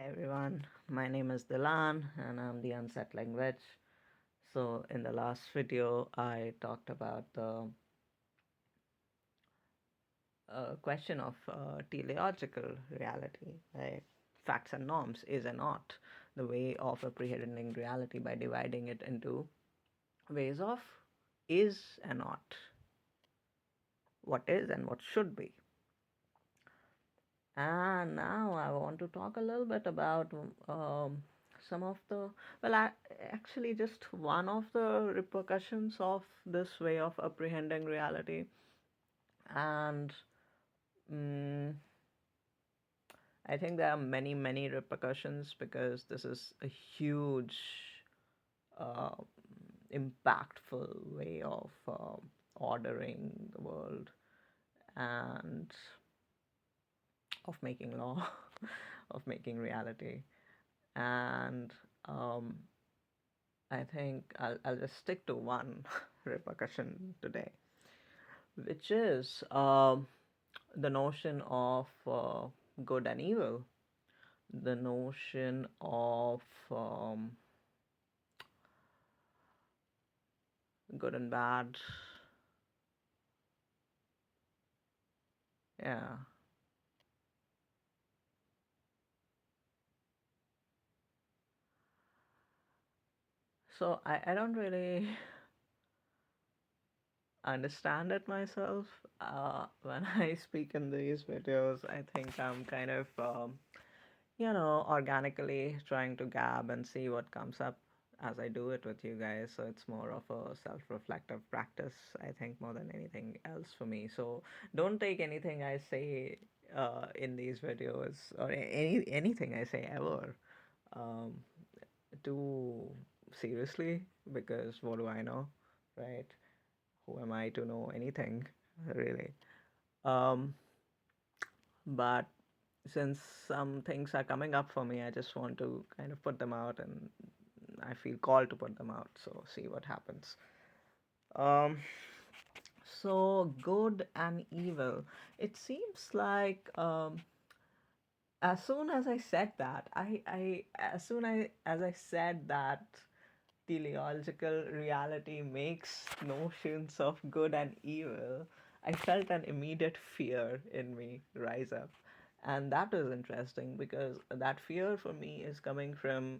Everyone, my name is Dilan and I'm the unsettling witch. So, in the last video, I talked about the question of teleological reality, like facts and norms, is and ought, the way of apprehending reality by dividing it into ways of is and ought, what is and what should be. And now I want to talk a little bit about some of the, actually, just one of the repercussions of this way of apprehending reality. And mm I think there are many, many repercussions because this is a huge, uh, impactful way of ordering the world and of making law, of making reality. And um, I think I'll just stick to one repercussion today, which is the notion of good and evil, the notion of um, good and bad. Yeah. So I don't really understand it myself. When I speak in these videos, I think I'm kind of organically trying to gab and see what comes up as I do it with you guys. So it's more of a self reflective practice, I think, more than anything else for me. So don't take anything I say in these videos or anything I say ever um, too seriously, because what do I know, right? Who am I to know anything, really? Um, but since some things are coming up for me, I just want to kind of put them out, and I feel called to put them out. So see what happens. Um, so good and evil. It seems like as soon as I said that, as I said that teleological reality makes notions of good and evil, I felt an immediate fear in me rise up. And that is interesting because that fear for me is coming from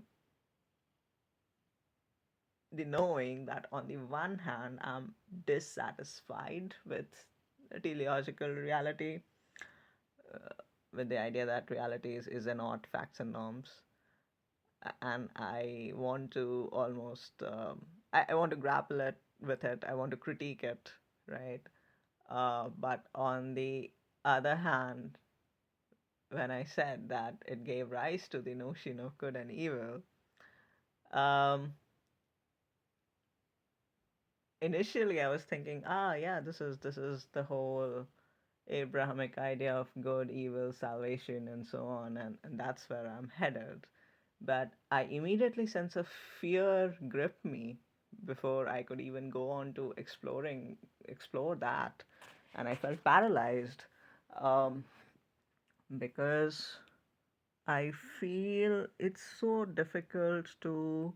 the knowing that on the one hand, I'm dissatisfied with teleological reality, uh, with the idea that reality is and not facts and norms. And I want to almost, I want to grapple it with it. I want to critique it, right? But on the other hand, when I said that it gave rise to the notion of good and evil, um, initially I was thinking, yeah, this is the whole Abrahamic idea of good, evil, salvation, and so on, and that's where I'm headed. But I immediately sense of fear grip me before I could even go on to explore that, and I felt paralyzed um, because I feel it's so difficult to.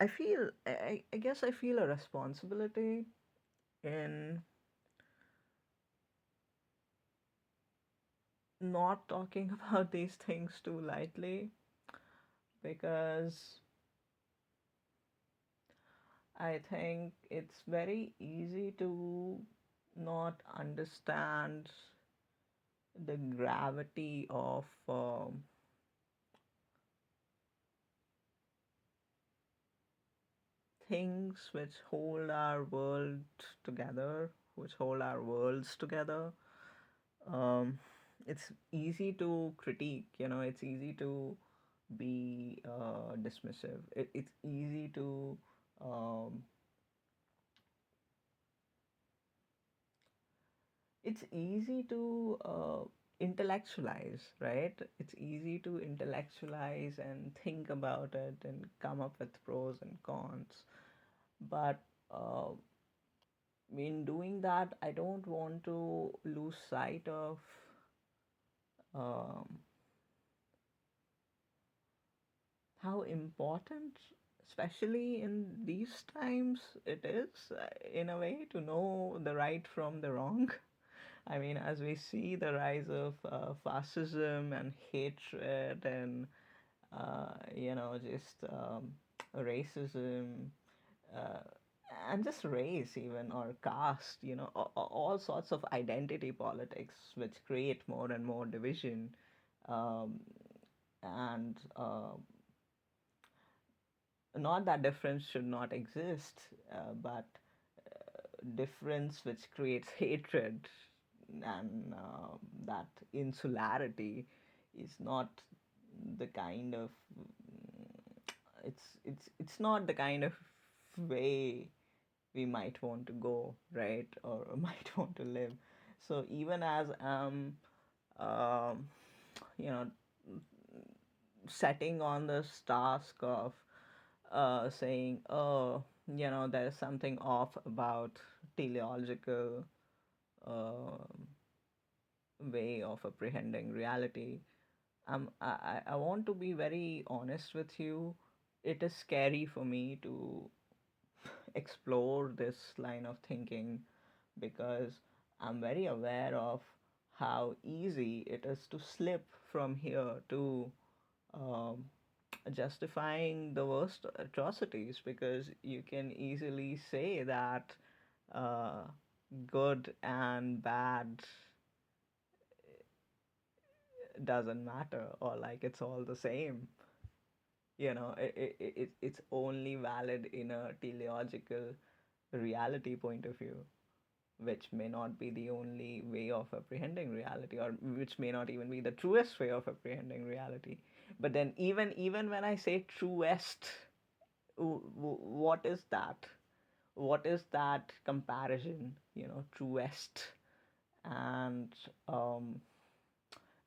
I guess I feel a responsibility in not talking about these things too lightly, because I think it's very easy to not understand the gravity of things which hold our world together, which hold our worlds together. Um, it's easy to critique, it's easy to be dismissive. It's easy to um, it's easy to intellectualize, right? It's easy to intellectualize and think about it and come up with pros and cons. But uh, in doing that, I don't want to lose sight of um, how important, especially in these times, it is, in a way, to know the right from the wrong. I mean, as we see the rise of fascism and hatred and, just racism, uh, and just race, even, or caste, all sorts of identity politics, which create more and more division. Um, and Not that difference should not exist, but difference which creates hatred, and that insularity is not the kind of it's not the kind of way we might want to go, right? Or might want to live. So even as um, you know setting on this task of saying, oh, there's something off about teleological um way of apprehending reality. I want to be very honest with you. It is scary for me to explore this line of thinking because I'm very aware of how easy it is to slip from here to um, justifying the worst atrocities, because you can easily say that uh, good and bad doesn't matter, or like it's all the same. It's only valid in a teleological reality point of view, which may not be the only way of apprehending reality, or which may not even be the truest way of apprehending reality. But then, even when I say truest, what is that? What is that comparison? Truest, and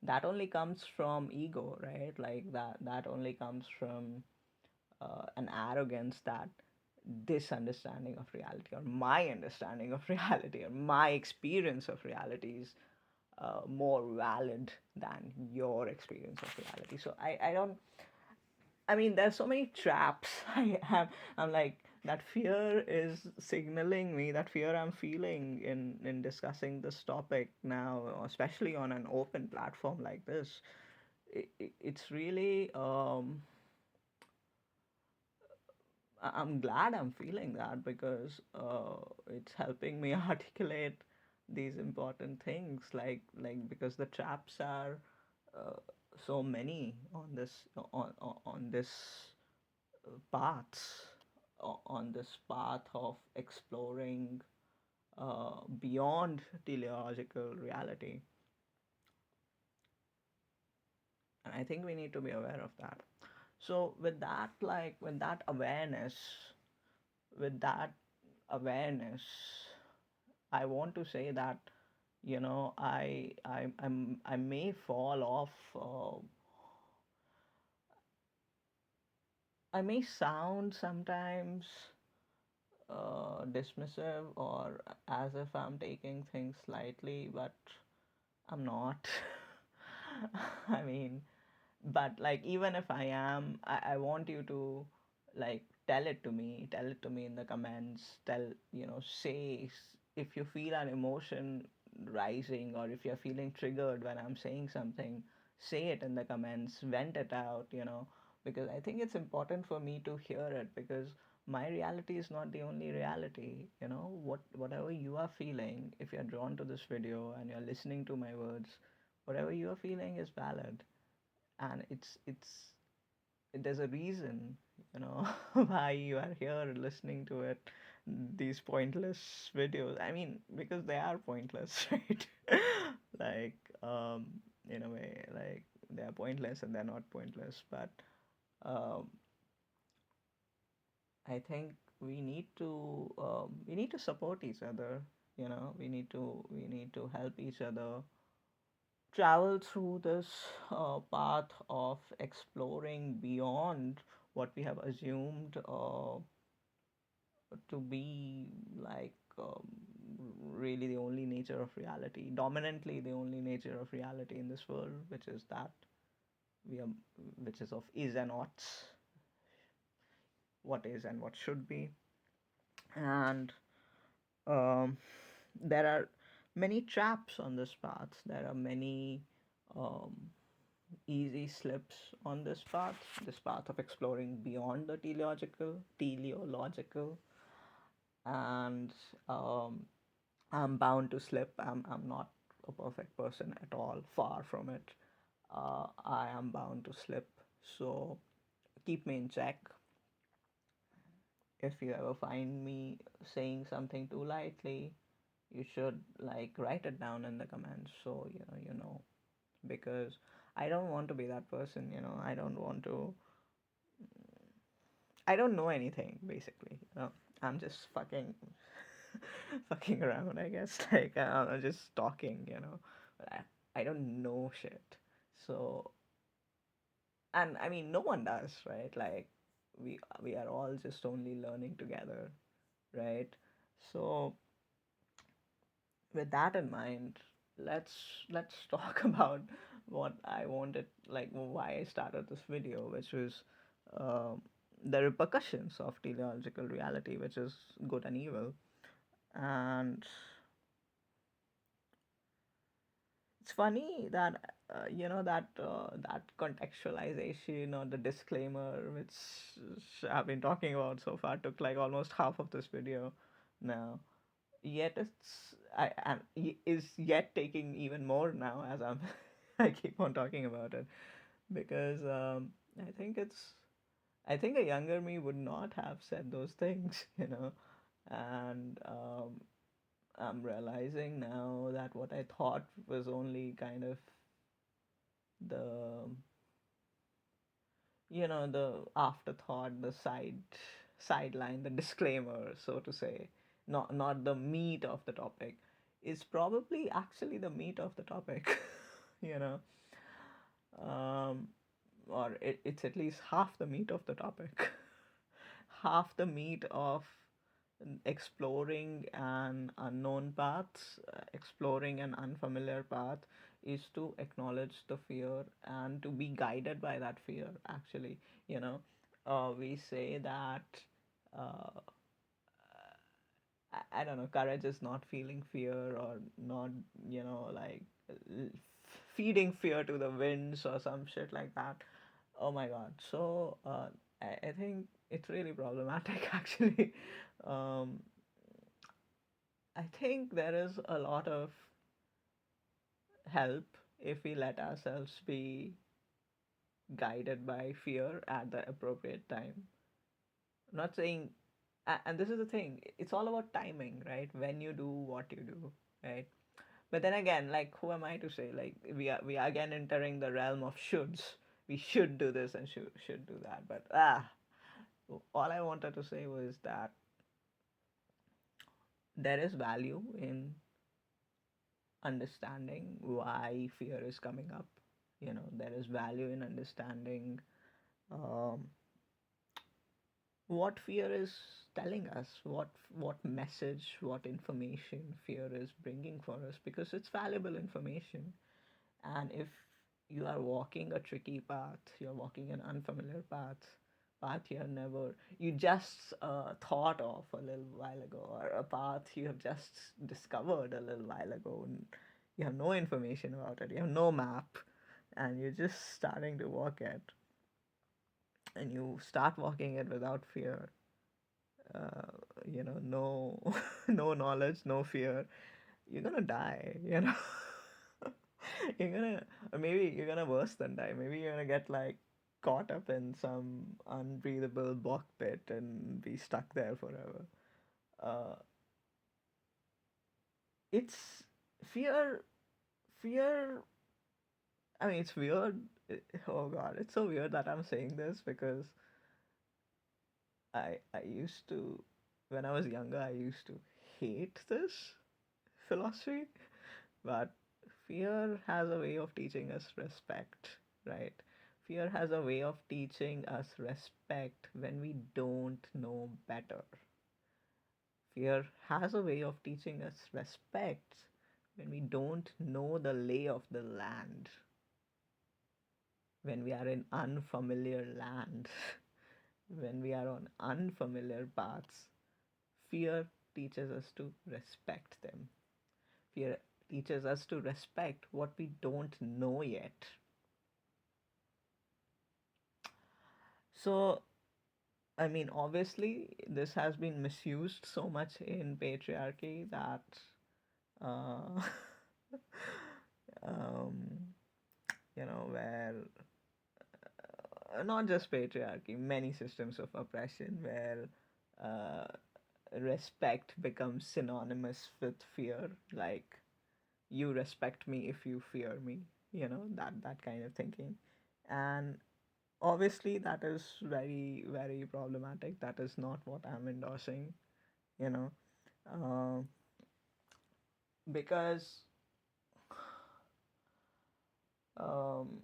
that only comes from ego, right? Like that only comes from an arrogance that this understanding of reality, or my understanding of reality, or my experience of reality is more valid than your experience of reality. So I don't. I mean, there's so many traps. I'm like, that fear is signaling me. That fear I'm feeling in discussing this topic now, especially on an open platform like this. It's really I'm glad I'm feeling that, because it's helping me articulate these important things, because the traps are uh, so many on this path, on this path of exploring beyond teleological reality. And I think we need to be aware of that. So with that awareness, I want to say that, I may fall off. I may sound sometimes dismissive, or as if I'm taking things lightly, but I'm not. I mean, but like, even if I am, I want you to, like, tell it to me in the comments. Say, if you feel an emotion rising, or if you're feeling triggered when I'm saying something, say it in the comments, vent it out, because I think it's important for me to hear it, because my reality is not the only reality. Whatever you are feeling, if you're drawn to this video and you're listening to my words, whatever you are feeling is valid. And there's a reason, why you are here listening to it, these pointless videos. I mean, because they are pointless, right? Like, in a way, like, they are pointless and they're not pointless, but um, I think we need to support each other. We need to help each other travel through this path of exploring beyond what we have assumed to be, like, really the only nature of reality, dominantly the only nature of reality in this world, which is that we are, which is of is and oughts. what is and what should be. And um, there are many traps on this path. There are many um, easy slips on this path of exploring beyond the teleological, and um, I'm bound to slip. I'm not a perfect person at all, far from it. I am bound to slip, so keep me in check. If you ever find me saying something too lightly, you should like write it down in the comments, so you know, because I don't want to be that person. I don't know anything basically. I'm just fucking fucking around, I guess. Like I'm just talking, but I don't know shit. So, and I mean, no one does, right? Like we are all just only learning together, right? So with that in mind, let's let's talk about what I wanted, like why I started this video, which was um, the repercussions of teleological reality, which is good and evil. And it's funny that that contextualization or the disclaimer, which I've been talking about so far, took like almost half of this video now. Yet is yet taking even more now as I keep on talking about it, because I think it's I think a younger me would not have said those things, and I'm realizing now that what I thought was only kind of the the afterthought, the sideline, the disclaimer, so to say, not the meat of the topic, is probably actually the meat of the topic. you know um, or it's at least half the meat of the topic. Half the meat of exploring an unknown path, exploring an unfamiliar path, is to acknowledge the fear and to be guided by that fear. Actually, we say that uh, I don't know, courage is not feeling fear, or not, like feeding fear to the winds or some shit like that. Oh my god. So I think it's really problematic actually. um, I think there is a lot of help if we let ourselves be guided by fear at the appropriate time. I'm not saying, and this is the thing, it's all about timing, right? When you do what you do, right? But then again, like, who am I to say? Like, we are again entering the realm of shoulds. We should do this and should do that. But all I wanted to say was that there is value in understanding why fear is coming up. There is value in understanding um, what fear is telling us, what message, what information fear is bringing for us, because it's valuable information. And if you are walking a tricky path, you're walking an unfamiliar path you just thought of a little while ago, or a path you have just discovered a little while ago, and you have no information about it, you have no map, and you're just starting to walk it, and you start walking it without fear, uh, no no knowledge, no fear, you're gonna die, you're gonna, or maybe you're gonna worse than die. Maybe you're gonna get like caught up in some unbreathable bog pit and be stuck there forever. Uh, it's fear. Fear. I mean, it's weird. Oh God, it's so weird that I'm saying this, because I used to, when I was younger, I used to hate this philosophy, but fear has a way of teaching us respect, right? Fear has a way of teaching us respect when we don't know better. Fear has a way of teaching us respect when we don't know the lay of the land, when we are in unfamiliar land. when we are on unfamiliar paths, fear teaches us to respect them. Fear teaches us to respect what we don't know yet. So, I mean, obviously, this has been misused so much in patriarchy that, uh, um, where not just patriarchy, many systems of oppression where uh, respect becomes synonymous with fear. Like, you respect me if you fear me, that kind of thinking. And obviously, that is very, very problematic. That is not what I'm endorsing, you know, uh, because um,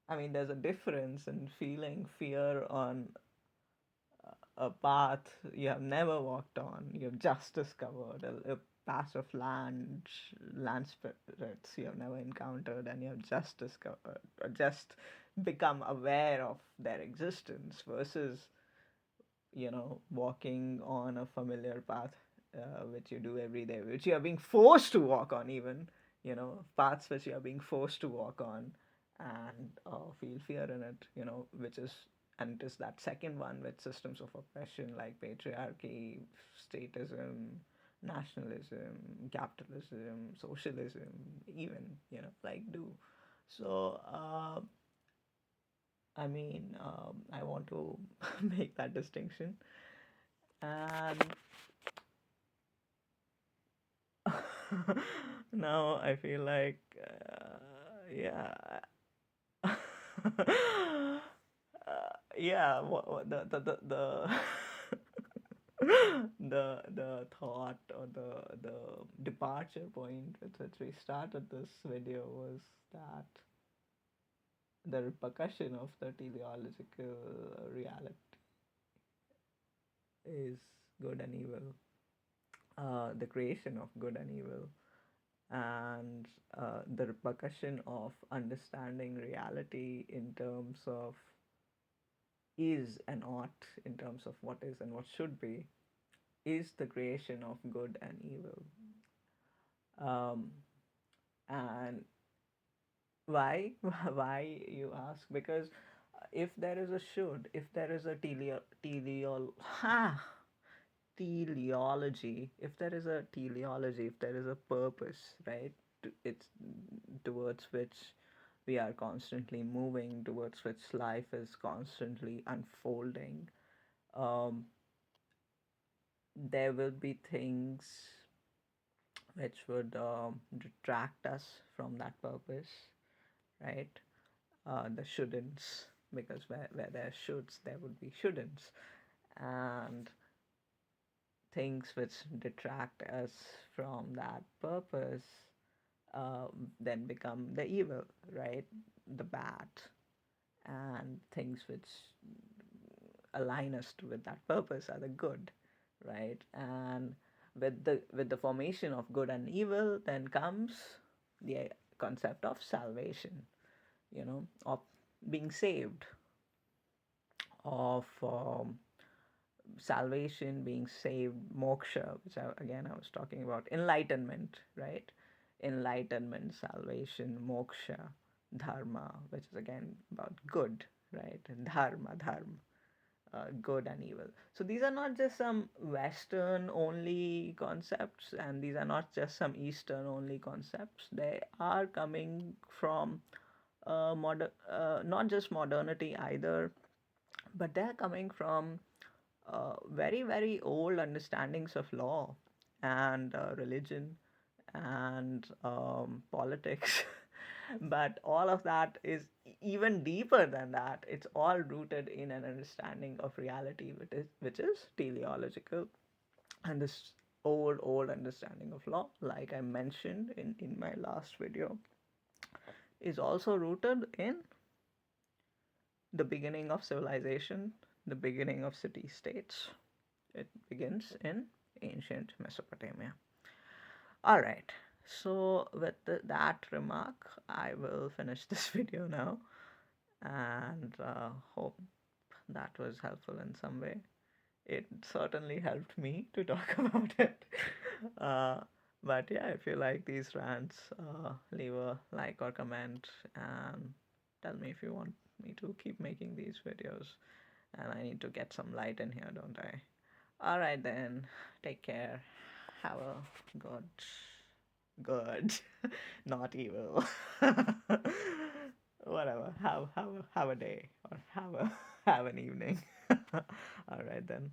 I mean, there's a difference in feeling fear on a path you have never walked on, you've just discovered a patch of land spirits you have never encountered, and you have just discovered or just become aware of their existence, versus walking on a familiar path, which you do every day, which you are being forced to walk on, even, paths which you are being forced to walk on, and feel fear in it, which is, and it is that second one with systems of oppression like patriarchy, statism, nationalism, capitalism, socialism, even, like do. So, I mean, I want to make that distinction. And now I feel like, yeah, yeah, what the thought, or the departure point with which we started this video was that the repercussion of the teleological reality is good and evil, the creation of good and evil, and the repercussion of understanding reality in terms of is and ought, in terms of what is and what should be, is the creation of good and evil. Um, and why? Why, you ask? Because if there is a should, if there is a teleology, if there is a teleology, if there is a purpose, right? It's towards which we are constantly moving, towards which life is constantly unfolding. Um, there will be things which would detract us from that purpose, right? The shouldn'ts, because where there are shoulds, there would be shouldn'ts, and things which detract us from that purpose uh, then become the evil, right? The bad, and things which align us with that purpose are the good, right? And with the formation of good and evil, then comes the concept of salvation, of being saved, of salvation, being saved, moksha, which I was talking about, enlightenment, right? Enlightenment, salvation, moksha, dharma, which is again about good, right? Dharma, good and evil. So these are not just some Western only concepts, and these are not just some Eastern only concepts. They are coming from not just modernity either, but they're coming from very, very old understandings of law and religion and politics. But all of that is even deeper than that. It's all rooted in an understanding of reality, which is teleological. And this old understanding of law, like I mentioned in my last video, is also rooted in the beginning of civilization, the beginning of city states. It begins in ancient Mesopotamia. All right. So, with that remark, I will finish this video now and hope that was helpful in some way. It certainly helped me to talk about it. Uh, but yeah, if you like these rants, leave a like or comment and tell me if you want me to keep making these videos. And I need to get some light in here, don't I? Alright then, take care. Have a good, not evil. Whatever. Have a day or have an evening. Alright then.